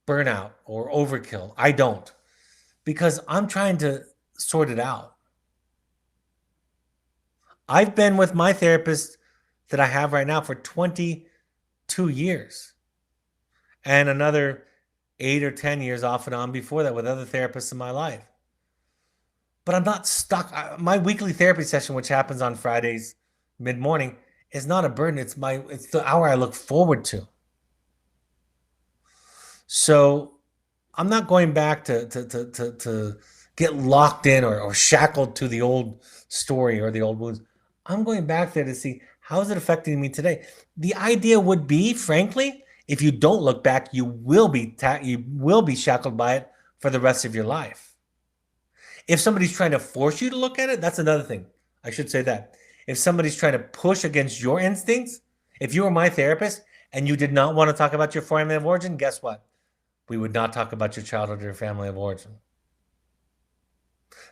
burnout or overkill. I don't, because I'm trying to sort it out. I've been with my therapist that I have right now for 22 years and another 8 or 10 years off and on before that with other therapists in my life. But I'm not stuck. My weekly therapy session, which happens on Fridays mid morning, is not a burden. It's the hour I look forward to. So I'm not going back to get locked in or shackled to the old story or the old wounds. I'm going back there to see how is it affecting me today. The idea would be, frankly, if you don't look back, you will be shackled by it for the rest of your life. If somebody's trying to force you to look at it, that's another thing. I should say that. If somebody's trying to push against your instincts, if you were my therapist and you did not want to talk about your family of origin, guess what? We would not talk about your childhood or your family of origin.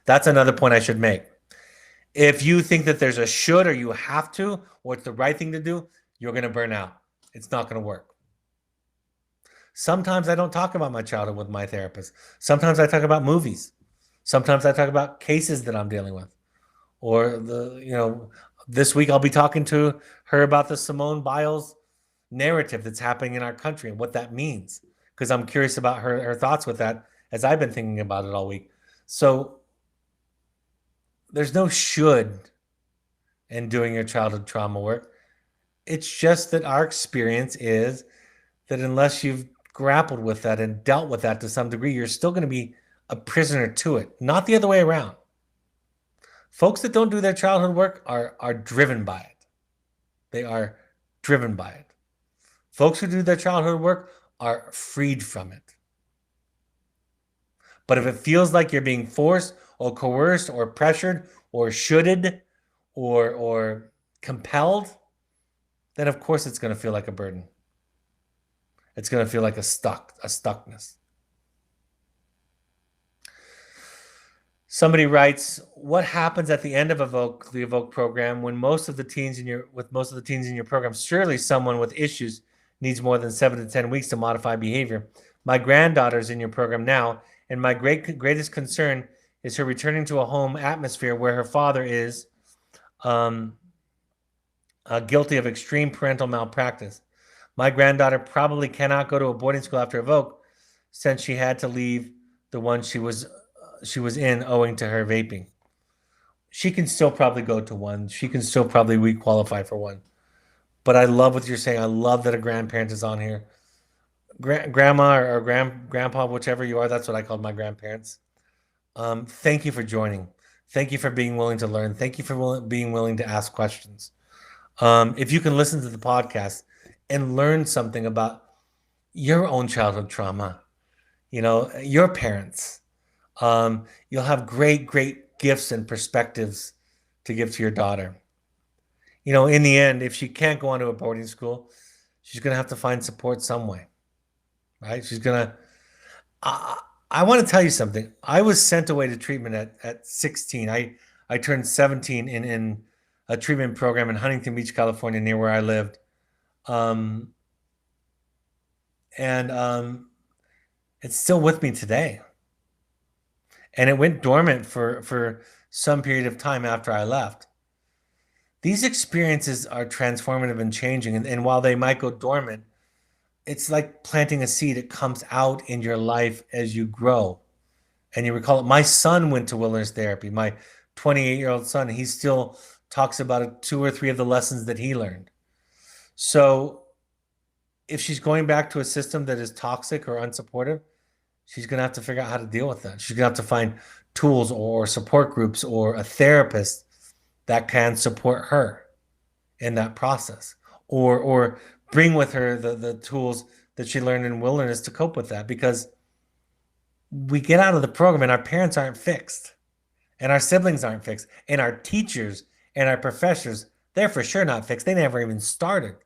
That's another point I should make. If you think that there's a should or you have to, or it's the right thing to do, you're going to burn out. It's not going to work. Sometimes I don't talk about my childhood with my therapist. Sometimes I talk about movies. Sometimes I talk about cases that I'm dealing with. Or this week I'll be talking to her about the Simone Biles narrative that's happening in our country and what that means, because I'm curious about her thoughts with that as I've been thinking about it all week. So there's no should in doing your childhood trauma work. It's just that our experience is that unless you've grappled with that and dealt with that to some degree, you're still going to be a prisoner to it, not the other way around. Folks that don't do their childhood work are driven by it. They are driven by it. Folks who do their childhood work are freed from it. But if it feels like you're being forced or coerced or pressured or shoulded or compelled, then of course it's going to feel like a burden. It's going to feel like a stuckness. Somebody writes, what happens at the end of the Evoke program when most of the teens in your program, surely someone with issues needs more than 7 to 10 weeks to modify behavior. My granddaughter's in your program now, and my greatest concern is her returning to a home atmosphere where her father is guilty of extreme parental malpractice. My granddaughter probably cannot go to a boarding school after Evoke since she had to leave the one she was in owing to her vaping. She can still probably go to one. She can still probably requalify for one. But I love what you're saying. I love that a grandparent is on here. Grandma or grandpa, whichever you are, that's what I called my grandparents. Thank you for joining. Thank you for being willing to learn. Thank you for being willing to ask questions. If you can listen to the podcast and learn something about your own childhood trauma, your parents, you'll have great gifts and perspectives to give to your daughter. In the end, if she can't go on to a boarding school, she's going to have to find support some way, right? She's going to, I want to tell you something. I was sent away to treatment at 16. I turned 17 in a treatment program in Huntington Beach, California, near where I lived. It's still with me today. And it went dormant for some period of time after I left. These experiences are transformative and changing. And while they might go dormant, it's like planting a seed. It comes out in your life as you grow. And you recall it. My son went to wilderness therapy. My 28-year-old son, he still talks about 2 or 3 of the lessons that he learned. So if she's going back to a system that is toxic or unsupportive, she's going to have to figure out how to deal with that. She's going to have to find tools or support groups or a therapist that can support her in that process. or bring with her the tools that she learned in wilderness to cope with that, because we get out of the program and our parents aren't fixed and our siblings aren't fixed and our teachers and our professors, they're for sure not fixed. They never even started.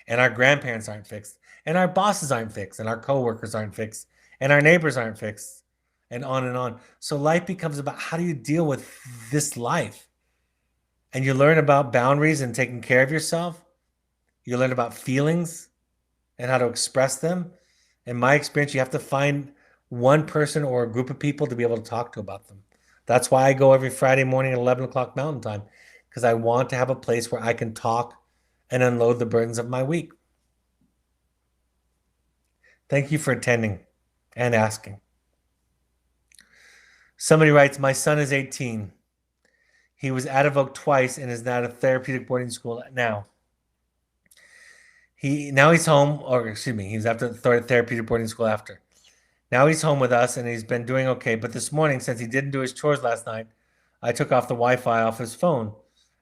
And our grandparents aren't fixed and our bosses aren't fixed and our coworkers aren't fixed and our neighbors aren't fixed, and on and on. So life becomes about how do you deal with this life, and you learn about boundaries and taking care of yourself. You learn about feelings and how to express them. In my experience, you have to find one person or a group of people to be able to talk to about them. That's why I go every Friday morning at 11 o'clock Mountain Time, because I want to have a place where I can talk and unload the burdens of my week. Thank you for attending and asking. Somebody writes, my son is 18. He was at Evoke twice and is now at a therapeutic boarding school now. He's home, or excuse me, he was after the therapeutic boarding school after. Now he's home with us and he's been doing okay. But this morning, since he didn't do his chores last night, I took off the Wi-Fi off his phone,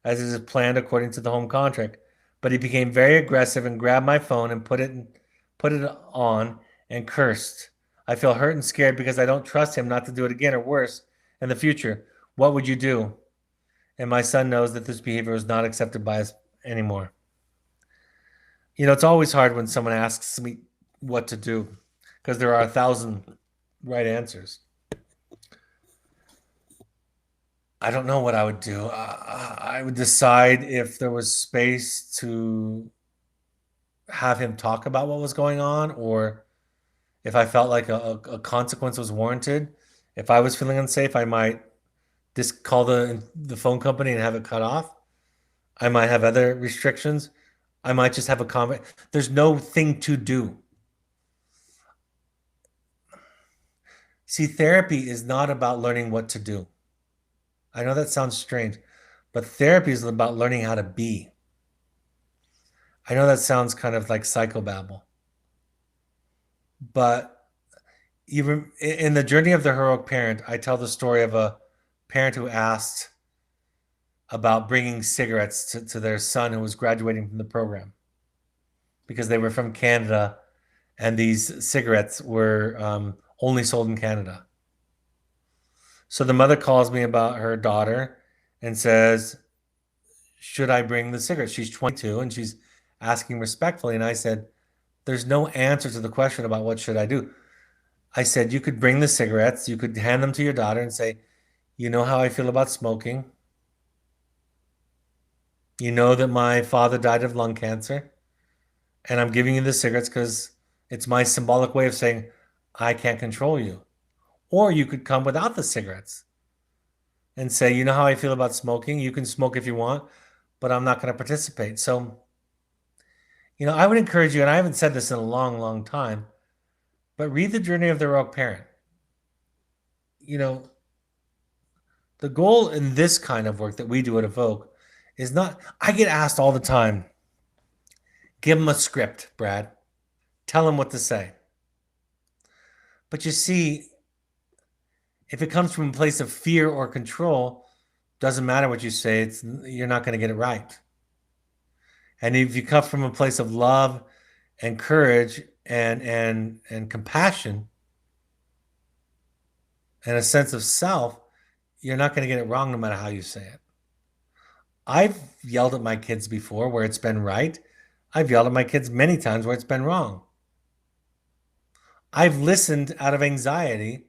as is planned according to the home contract. But he became very aggressive and grabbed my phone and put it on and cursed. I feel hurt and scared because I don't trust him not to do it again or worse in the future. What would you do? And my son knows that this behavior is not accepted by us anymore. You know, it's always hard when someone asks me what to do, because there are 1,000 right answers. I don't know what I would do. I would decide if there was space to have him talk about what was going on, or if I felt like a consequence was warranted. If I was feeling unsafe, I might just call the phone company and have it cut off. I might have other restrictions. I might just have a comment. There's no thing to do. See, therapy is not about learning what to do. I know that sounds strange, but therapy is about learning how to be. I know that sounds kind of like psychobabble, but even in the journey of the heroic parent, I tell the story of a parent who asked about bringing cigarettes to their son who was graduating from the program, because they were from Canada and these cigarettes were only sold in Canada. So the mother calls me about her daughter and says, should I bring the cigarettes? She's 22 and she's asking respectfully. And I said, there's no answer to the question about what should I do. I said, you could bring the cigarettes, you could hand them to your daughter and say, you know how I feel about smoking. You know that my father died of lung cancer, and I'm giving you the cigarettes because it's my symbolic way of saying I can't control you. Or you could come without the cigarettes and say, you know how I feel about smoking. You can smoke if you want, but I'm not going to participate. So, you know, I would encourage you, and I haven't said this in a long, long time, but read The Journey of the Heroic Parent. You know, the goal in this kind of work that we do at Evoke is not, I get asked all the time, give them a script, Brad. Tell them what to say. But you see, if it comes from a place of fear or control, doesn't matter what you say, you're not going to get it right. And if you come from a place of love and courage and compassion and a sense of self, you're not going to get it wrong no matter how you say it. I've yelled at my kids before where it's been right. I've yelled at my kids many times where it's been wrong. I've listened out of anxiety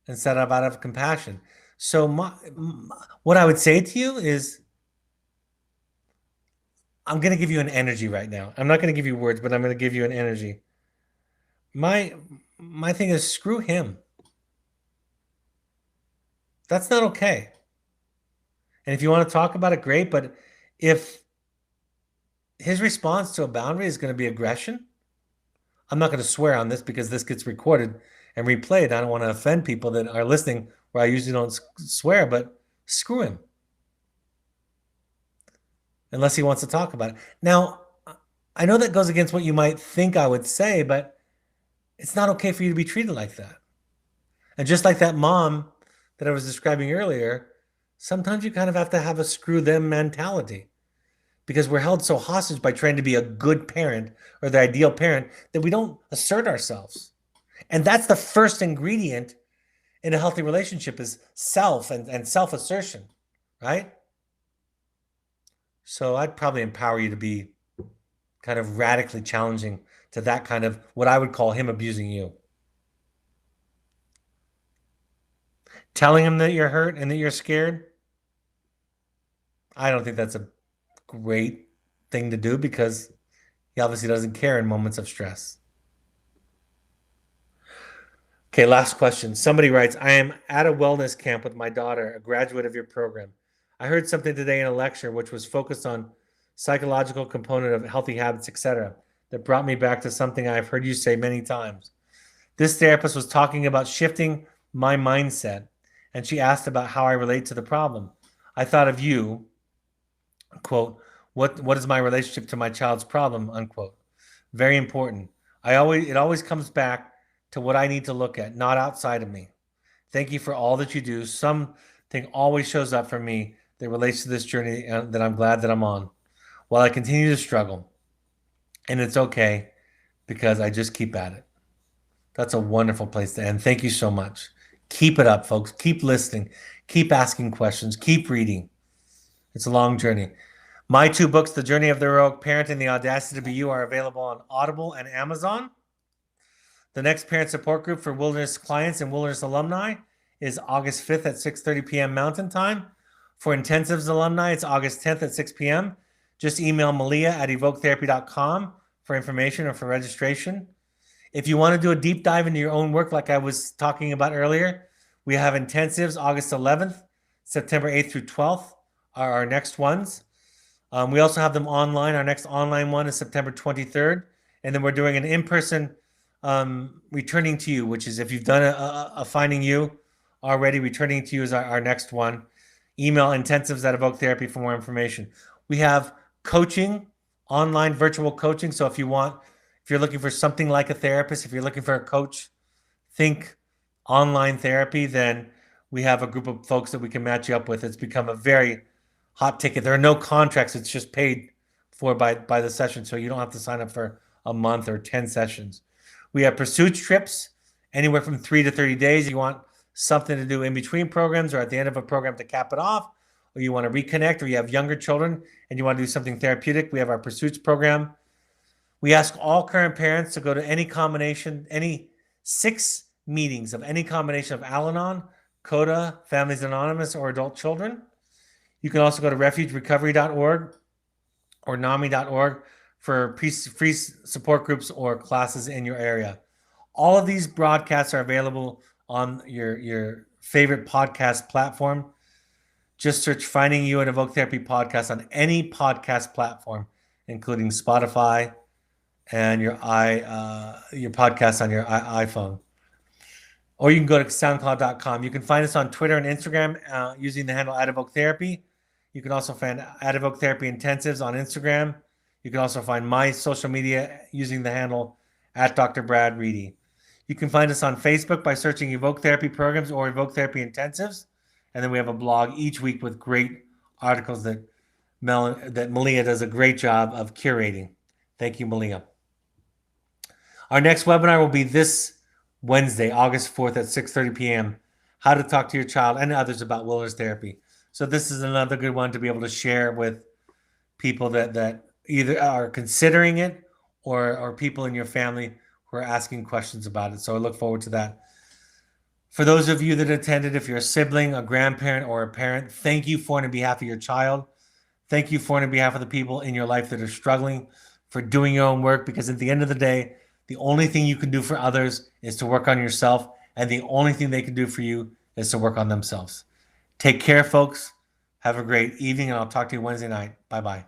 instead of out of compassion. So what I would say to you is, I'm going to give you an energy right now. I'm not going to give you words, but I'm going to give you an energy. My thing is, screw him. That's not okay. And if you want to talk about it, great. But if his response to a boundary is going to be aggression, I'm not going to swear on this because this gets recorded and replayed. I don't want to offend people that are listening where I usually don't swear, but screw him. Unless he wants to talk about it. Now, I know that goes against what you might think I would say, but it's not okay for you to be treated like that. And just like that mom that I was describing earlier, sometimes you kind of have to have a screw them mentality, because we're held so hostage by trying to be a good parent or the ideal parent that we don't assert ourselves. And that's the first ingredient in a healthy relationship is self and self-assertion, right? So I'd probably empower you to be kind of radically challenging to that kind of what I would call him abusing you. Telling him that you're hurt and that you're scared, I don't think that's a great thing to do because he obviously doesn't care in moments of stress. Okay, last question. Somebody writes, I am at a wellness camp with my daughter, a graduate of your program. I heard something today in a lecture which was focused on psychological component of healthy habits, etc., that brought me back to something I've heard you say many times. This therapist was talking about shifting my mindset, and she asked about how I relate to the problem. I thought of you, quote, what is my relationship to my child's problem, unquote. Very important. It always comes back to what I need to look at, not outside of me. Thank you for all that you do. Something always shows up for me that relates to this journey that I'm glad that I'm on. While I continue to struggle, and it's okay because I just keep at it. That's a wonderful place to end. Thank you so much. Keep it up, folks. Keep listening. Keep asking questions. Keep reading. It's a long journey. My 2 books, The Journey of the Heroic Parent and The Audacity to Be You, are available on Audible and Amazon. The next parent support group for Wilderness clients and Wilderness alumni is August 5th at 6:30 p.m. Mountain Time. For Intensives alumni, it's August 10th at 6 p.m. Just email Malia at evoketherapy.com for information or for registration. If you want to do a deep dive into your own work like I was talking about earlier, we have intensives August 11th, September 8th through 12th are our next ones. We also have them online. Our next online one is September 23rd. And then we're doing an in-person Returning to You, which is if you've done a Finding You already, Returning to You is our next one. Email intensives at Evoke Therapy for more information. We have coaching, online virtual coaching. So if you're looking for something like a therapist, if you're looking for a coach, think online therapy, then we have a group of folks that we can match you up with. It's become a very hot ticket. There are no contracts. It's just paid for by the session. So you don't have to sign up for a month or 10 sessions. We have pursuit trips, anywhere from 3 to 30 days. You want something to do in between programs or at the end of a program to cap it off, or you want to reconnect, or you have younger children and you want to do something therapeutic, we have our Pursuits program. We ask all current parents to go to any 6 meetings of any combination of Al-Anon, CODA, Families Anonymous, or adult children. You can also go to refugerecovery.org or NAMI.org for free support groups or classes in your area. All of these broadcasts are available on your favorite podcast platform. Just search Finding You and Evoke Therapy Podcast on any podcast platform, including Spotify and your podcast on your iPhone. Or you can go to soundcloud.com. You can find us on Twitter and Instagram using the handle @EvokeTherapy. You can also find @Evoke Therapy Intensives on Instagram. You can also find my social media using the handle @Dr. Brad Reedy. You can find us on Facebook by searching Evoke Therapy Programs or Evoke Therapy Intensives. And then we have a blog each week with great articles that Malia does a great job of curating. Thank you, Malia. Our next webinar will be this Wednesday, August 4th at 6:30 p.m. How to talk to your child and others about wilderness therapy. So this is another good one to be able to share with people that either are considering it or people in your family who are asking questions about it. So I look forward to that. For those of you that attended, if you're a sibling, a grandparent, or a parent, thank you for and on behalf of your child. Thank you for and on behalf of the people in your life that are struggling, for doing your own work, because at the end of the day, the only thing you can do for others is to work on yourself, and the only thing they can do for you is to work on themselves. Take care, folks. Have a great evening, and I'll talk to you Wednesday night. Bye-bye.